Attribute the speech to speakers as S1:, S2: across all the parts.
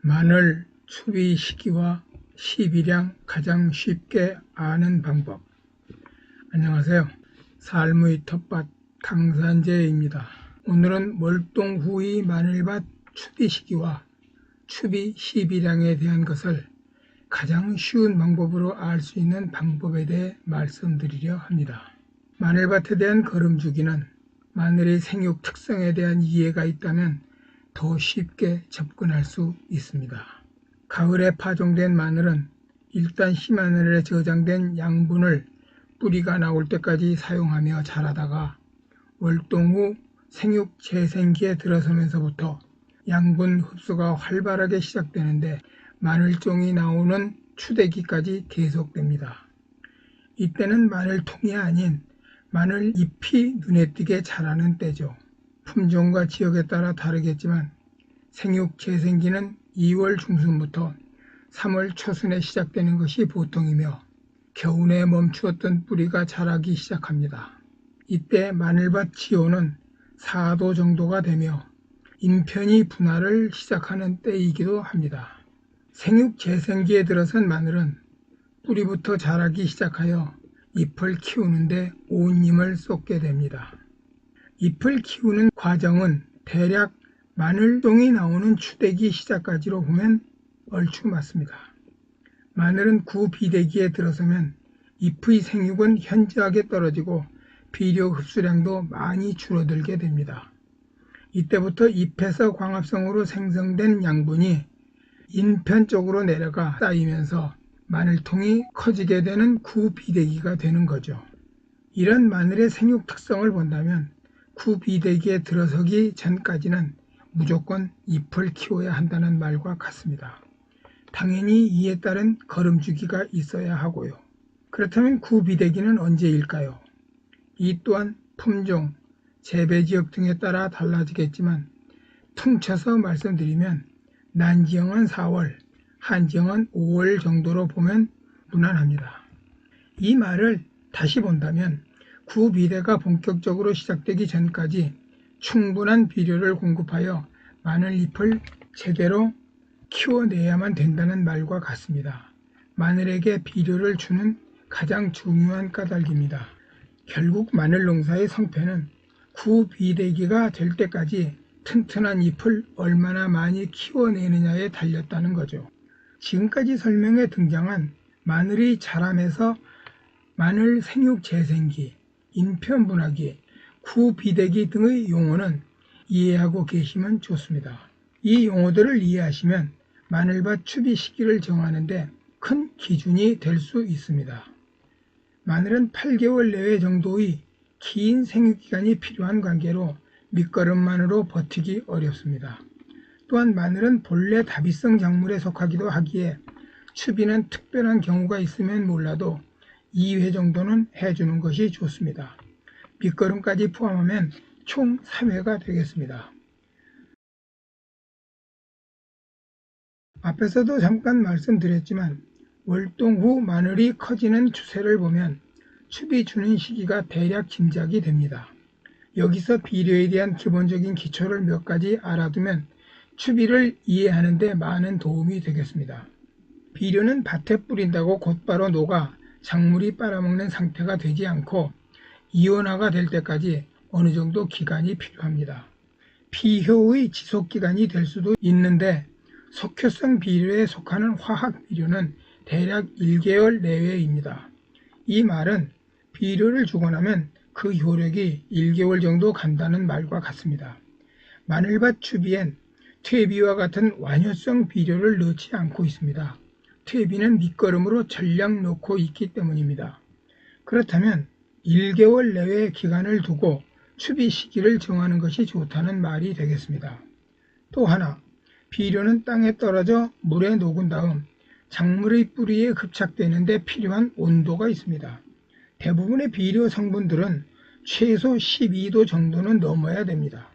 S1: 마늘 추비 시기와 시비량 가장 쉽게 아는 방법. 안녕하세요. 삶의 텃밭 강산재입니다. 오늘은 월동 후의 마늘밭 추비 시기와 추비 시비량에 대한 것을 가장 쉬운 방법으로 알 수 있는 방법에 대해 말씀드리려 합니다. 마늘밭에 대한 거름주기는 마늘의 생육 특성에 대한 이해가 있다면 더 쉽게 접근할 수 있습니다. 가을에 파종된 마늘은 일단 씨마늘에 저장된 양분을 뿌리가 나올 때까지 사용하며 자라다가 월동 후 생육 재생기에 들어서면서부터 양분 흡수가 활발하게 시작되는데 마늘종이 나오는 추대기까지 계속됩니다. 이때는 마늘통이 아닌 마늘잎이 눈에 띄게 자라는 때죠. 품종과 지역에 따라 다르겠지만 생육 재생기는 2월 중순부터 3월 초순에 시작되는 것이 보통이며 겨우내 멈추었던 뿌리가 자라기 시작합니다. 이때 마늘밭 지온은 4도 정도가 되며 인편이 분화를 시작하는 때이기도 합니다. 생육 재생기에 들어선 마늘은 뿌리부터 자라기 시작하여 잎을 키우는데 온 힘을 쏟게 됩니다. 잎을 키우는 과정은 대략 마늘종이 나오는 추대기 시작까지로 보면 얼추 맞습니다. 마늘은 구비대기에 들어서면 잎의 생육은 현저하게 떨어지고 비료 흡수량도 많이 줄어들게 됩니다. 이때부터 잎에서 광합성으로 생성된 양분이 인편 쪽으로 내려가 쌓이면서 마늘통이 커지게 되는 구비대기가 되는 거죠. 이런 마늘의 생육 특성을 본다면 구비대기에 들어서기 전까지는 무조건 잎을 키워야 한다는 말과 같습니다. 당연히 이에 따른 거름주기가 있어야 하고요. 그렇다면 구비대기는 언제일까요? 이 또한 품종, 재배지역 등에 따라 달라지겠지만 퉁쳐서 말씀드리면 난지형은 4월, 한지형은 5월 정도로 보면 무난합니다. 이 말을 다시 본다면 구비대가 본격적으로 시작되기 전까지 충분한 비료를 공급하여 마늘잎을 제대로 키워내야만 된다는 말과 같습니다. 마늘에게 비료를 주는 가장 중요한 까닭입니다. 결국 마늘 농사의 성패는 구비대기가 될 때까지 튼튼한 잎을 얼마나 많이 키워내느냐에 달렸다는 거죠. 지금까지 설명에 등장한 마늘의 자람에서 마늘 생육 재생기, 인편 분화기, 구비대기 등의 용어는 이해하고 계시면 좋습니다. 이 용어들을 이해하시면 마늘밭 추비 시기를 정하는데 큰 기준이 될 수 있습니다. 마늘은 8개월 내외 정도의 긴 생육기간이 필요한 관계로 밑거름만으로 버티기 어렵습니다. 또한 마늘은 본래 다비성 작물에 속하기도 하기에 추비는 특별한 경우가 있으면 몰라도 2회 정도는 해주는 것이 좋습니다. 밑거름까지 포함하면 총 3회가 되겠습니다. 앞에서도 잠깐 말씀드렸지만 월동 후 마늘이 커지는 추세를 보면 추비 주는 시기가 대략 짐작이 됩니다. 여기서 비료에 대한 기본적인 기초를 몇 가지 알아두면 추비를 이해하는 데 많은 도움이 되겠습니다. 비료는 밭에 뿌린다고 곧바로 녹아 작물이 빨아먹는 상태가 되지 않고 이온화가 될 때까지 어느 정도 기간이 필요합니다. 비효의 지속기간이 될 수도 있는데 속효성 비료에 속하는 화학 비료는 대략 1개월 내외입니다. 이 말은 비료를 주고 나면 그 효력이 1개월 정도 간다는 말과 같습니다. 마늘밭 추비엔 퇴비와 같은 완효성 비료를 넣지 않고 있습니다. 퇴비는 밑거름으로 전량 넣고 있기 때문입니다. 그렇다면 1개월 내외의 기간을 두고 추비 시기를 정하는 것이 좋다는 말이 되겠습니다. 또 하나, 비료는 땅에 떨어져 물에 녹은 다음 작물의 뿌리에 흡착되는 데 필요한 온도가 있습니다. 대부분의 비료 성분들은 최소 12도 정도는 넘어야 됩니다.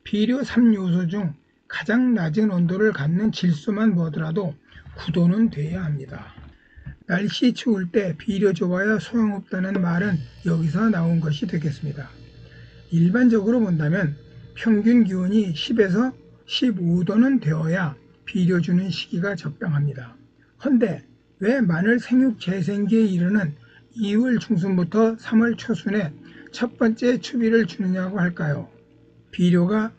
S1: 비료 3요소 중 가장 낮은 온도를 갖는 질소만 보더라도 9도는 돼야 합니다. 날씨 추울 때 비료 줘봐야 소용없다는 말은 여기서 나온 것이 되겠습니다. 일반적으로 본다면 평균 기온이 10에서 15도는 되어야 비료 주는 시기가 적당합니다. 헌데 왜 마늘 생육 재생기에 이르는 2월 중순부터 3월 초순에 첫 번째 추비를 주느냐고 할까요? 비료가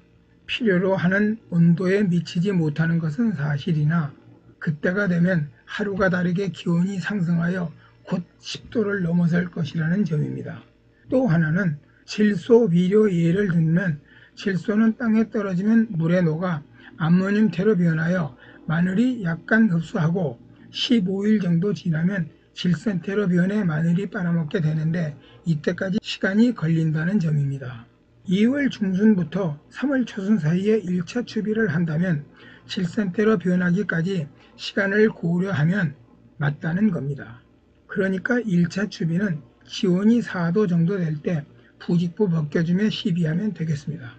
S1: 필요로 하는 온도에 미치지 못하는 것은 사실이나 그때가 되면 하루가 다르게 기온이 상승하여 곧 10도를 넘어설 것이라는 점입니다. 또 하나는 질소 비료 예를 들면 질소는 땅에 떨어지면 물에 녹아 암모늄태로 변하여 마늘이 약간 흡수하고 15일 정도 지나면 질산태로 변해 마늘이 빨아먹게 되는데 이때까지 시간이 걸린다는 점입니다. 2월 중순부터 3월 초순 사이에 1차 추비를 한다면 질산태로 변하기까지 시간을 고려하면 맞다는 겁니다. 그러니까 1차 추비는 기온이 4도 정도 될 때 부직포 벗겨주며 시비하면 되겠습니다.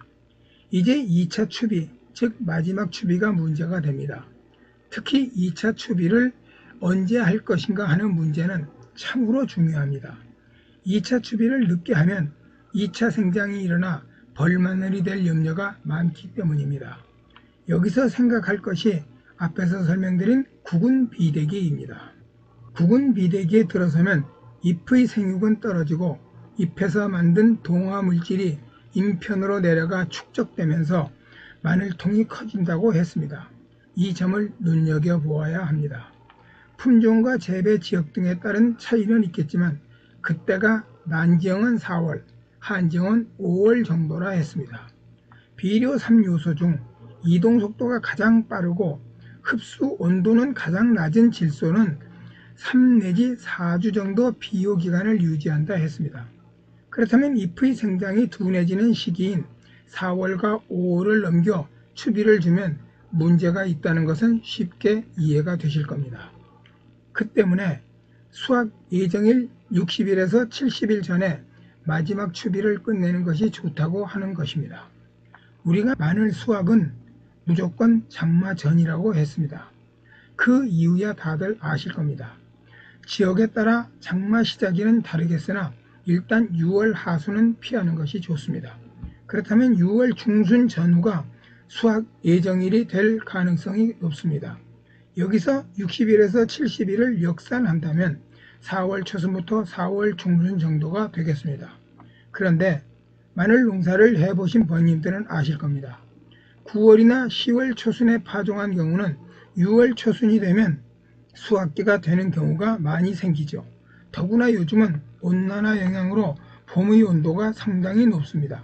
S1: 이제 2차 추비, 즉 마지막 추비가 문제가 됩니다. 특히 2차 추비를 언제 할 것인가 하는 문제는 참으로 중요합니다. 2차 추비를 늦게 하면 2차 생장이 일어나 벌마늘이 될 염려가 많기 때문입니다. 여기서 생각할 것이 앞에서 설명드린 구근 비대기입니다. 구근 비대기에 들어서면 잎의 생육은 떨어지고 잎에서 만든 동화 물질이 인편으로 내려가 축적되면서 마늘통이 커진다고 했습니다. 이 점을 눈여겨보아야 합니다. 품종과 재배 지역 등에 따른 차이는 있겠지만 그때가 난지형은 4월, 한지형은 5월 정도라 했습니다. 비료 3요소 중 이동 속도가 가장 빠르고 흡수 온도는 가장 낮은 질소는 3 내지 4주 정도 비효 기간을 유지한다 했습니다. 그렇다면 잎의 생장이 둔해지는 시기인 4월과 5월을 넘겨 추비를 주면 문제가 있다는 것은 쉽게 이해가 되실 겁니다. 그 때문에 수확 예정일 60일에서 70일 전에 마지막 추비를 끝내는 것이 좋다고 하는 것입니다. 우리가 마늘 수확은 무조건 장마 전이라고 했습니다. 그 이유야 다들 아실 겁니다. 지역에 따라 장마 시작일은 다르겠으나 일단 6월 하순은 피하는 것이 좋습니다. 그렇다면 6월 중순 전후가 수확 예정일이 될 가능성이 높습니다. 여기서 60일에서 70일을 역산한다면 4월 초순부터 4월 중순 정도가 되겠습니다. 그런데 마늘 농사를 해보신 번님들은 아실 겁니다. 9월이나 10월 초순에 파종한 경우는 6월 초순이 되면 수확기가 되는 경우가 많이 생기죠. 더구나 요즘은 온난화 영향으로 봄의 온도가 상당히 높습니다.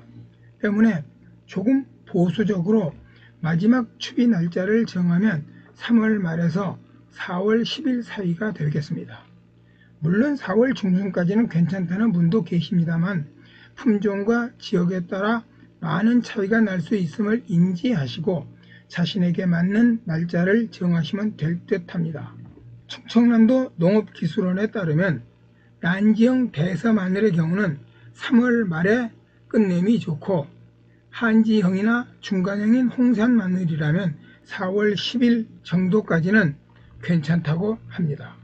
S1: 때문에 조금 보수적으로 마지막 추비 날짜를 정하면 3월 말에서 4월 10일 사이가 되겠습니다. 물론 4월 중순까지는 괜찮다는 분도 계십니다만 품종과 지역에 따라 많은 차이가 날 수 있음을 인지하시고 자신에게 맞는 날짜를 정하시면 될 듯 합니다. 충청남도 농업기술원에 따르면 난지형 대서마늘의 경우는 3월 말에 끝냄이 좋고 한지형이나 중간형인 홍산마늘이라면 4월 10일 정도까지는 괜찮다고 합니다.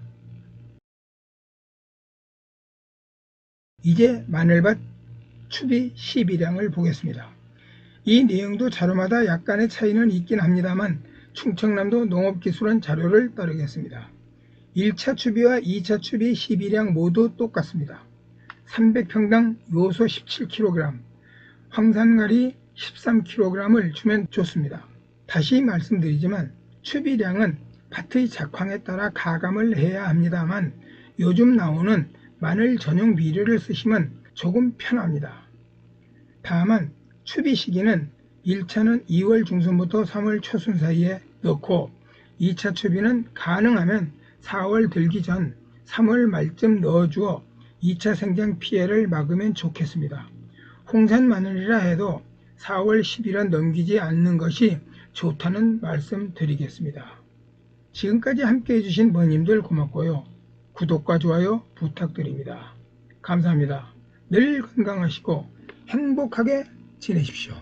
S1: 이제 마늘밭 추비 시비량을 보겠습니다. 이 내용도 자료마다 약간의 차이는 있긴 합니다만 충청남도 농업기술원 자료를 따르겠습니다. 1차 추비와 2차 추비 시비량 모두 똑같습니다. 300평당 요소 17kg, 황산가리 13kg을 주면 좋습니다. 다시 말씀드리지만 추비량은 밭의 작황에 따라 가감을 해야 합니다만 요즘 나오는 마늘 전용 비료를 쓰시면 조금 편합니다. 다만 추비 시기는 1차는 2월 중순부터 3월 초순 사이에 넣고 2차 추비는 가능하면 4월 들기 전 3월 말쯤 넣어주어 2차 생장 피해를 막으면 좋겠습니다. 홍산 마늘이라 해도 4월 10일은 넘기지 않는 것이 좋다는 말씀 드리겠습니다. 지금까지 함께 해주신 번님들 고맙고요. 구독과 좋아요 부탁드립니다. 감사합니다. 늘 건강하시고 행복하게 지내십시오.